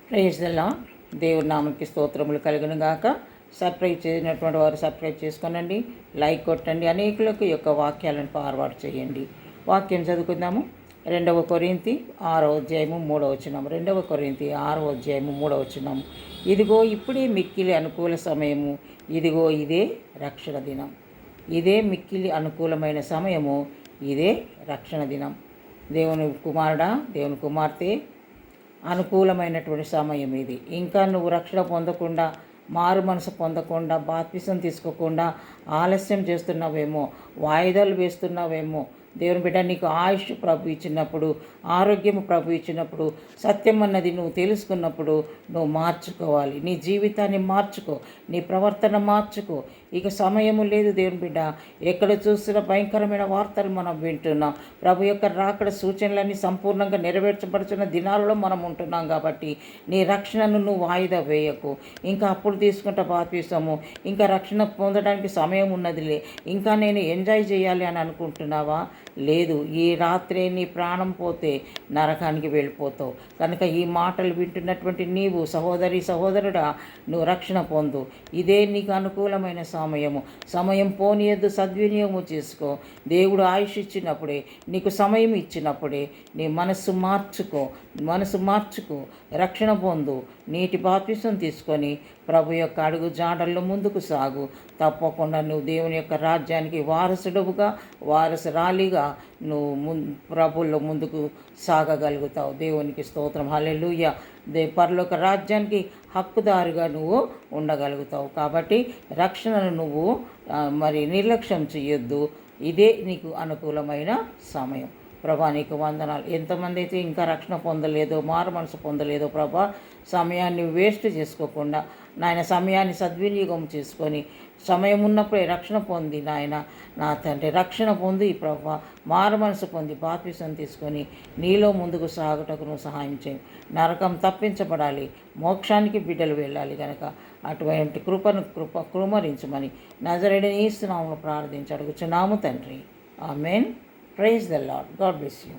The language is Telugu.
Praise the lord. దేవుని నామకి స్తోత్రములు కలుగును గాక. సబ్స్క్రైబ్ చేయనటువంటి వారు సబ్స్క్రైబ్ చేసుకోనండి, లైక్ కొట్టండి, అనేకులకు ఈ యొక్క వాక్యాలను ఫార్వర్డ్ చేయండి. వాక్యం చదువుకుందాము. 2 కొరింథీ 6వ అధ్యాయము 3వ వచనం. 2 కొరింథీ 6వ అధ్యాయము 3వ వచనం. ఇదిగో ఇప్పుడే మిక్కిలి అనుకూల సమయము, ఇదిగో ఇదే రక్షణ దినం. ఇదే మిక్కిలి అనుకూలమైన సమయము, ఇదే రక్షణ దినం. దేవుని కుమారుడా, దేవుని కుమార్తె, అనుకూలమైనటువంటి సమయం ఇది. ఇంకా నువ్వు రక్షణ పొందకుండా, మారు మనసు పొందకుండా, బాప్తిసం తీసుకోకుండా ఆలస్యం చేస్తున్నావేమో, వాయిదాలు వేస్తున్నావేమో. దేవుని బిడ్డ, నీకు ఆయుష్ ప్రభు ఇచ్చినప్పుడు, ఆరోగ్యం ప్రభు ఇచ్చినప్పుడు, సత్యం అన్నది నువ్వు తెలుసుకున్నప్పుడు నువ్వు మార్చుకోవాలి. నీ జీవితాన్ని మార్చుకో, నీ ప్రవర్తన మార్చుకో. ఇక సమయము లేదు దేవుని బిడ్డ. ఎక్కడ చూస్తున్న భయంకరమైన వార్తలు మనం వింటున్నాం. ప్రభు యొక్క రాకడ సూచనలన్నీ సంపూర్ణంగా నెరవేర్చబడుతున్న దినాలలో మనం ఉంటున్నాం. కాబట్టి నీ రక్షణను నువ్వు వాయిదా వేయకు. ఇంకా అప్పుడు తీసుకుంటా బాప్తిసము, ఇంకా రక్షణ పొందడానికి సమయం ఉన్నదిలే, ఇంకా నేను ఎంజాయ్ చేయాలి అని అనుకుంటున్నావా? లేదు. ఈ రాత్రే నీ ప్రాణం పోతే నరకానికి వెళ్ళిపోతావు. కనుక ఈ మాటలు వింటున్నటువంటి నీవు సహోదరి, సహోదరుడా, నువ్వు రక్షణ పొందు. ఇదే నీకు అనుకూలమైన సమయము. సమయం పోనీయద్దు, సద్వినియోగము చేసుకో. దేవుడు ఆయుష్ ఇచ్చినప్పుడే, నీకు సమయం ఇచ్చినప్పుడే నీ మనస్సు మార్చుకో, రక్షణ పొందు. నీటి బాప్తిసం తీసుకొని ప్రభు యొక్క అడుగు జాడల్లో ముందుకు సాగు. తప్పకుండా నువ్వు దేవుని యొక్క రాజ్యానికి వారసురాలిగా నువ్వు ప్రభుల్లో ముందుకు సాగగలుగుతావు. దేవునికి స్తోత్రం. హల్లెలూయా. పరలోక రాజ్యానికి హక్కుదారుగా నువ్వు ఉండగలుగుతావు. కాబట్టి రక్షణను నువ్వు నిర్లక్ష్యం చేయొద్దు. ఇదే నీకు అనుకూలమైన సమయం. ప్రభా, నీకు వందనాలు. ఎంతమంది అయితే ఇంకా రక్షణ పొందలేదో, మారు మనసు పొందలేదో ప్రభా, సమయాన్ని వేస్ట్ చేసుకోకుండా నాయన సమయాన్ని సద్వినియోగం చేసుకొని సమయం ఉన్నప్పుడే రక్షణ పొంది నాయన, నా తండ్రి, రక్షణ పొంది ప్రభా, మారు మనసు పొంది బాప్తిసం తీసుకొని నీలో ముందుకు సాగుటకు నువ్వు సహాయం చేయి. నరకం తప్పించబడాలి, మోక్షానికి బిడ్డలు వెళ్ళాలి. కనుక అటువంటి కృపను కుమరించమని నజరేయుడైన యేసు నామములో ప్రార్థించి అడుగుచున్నాము తండ్రి. ఆమేన్. Praise the Lord. God bless you.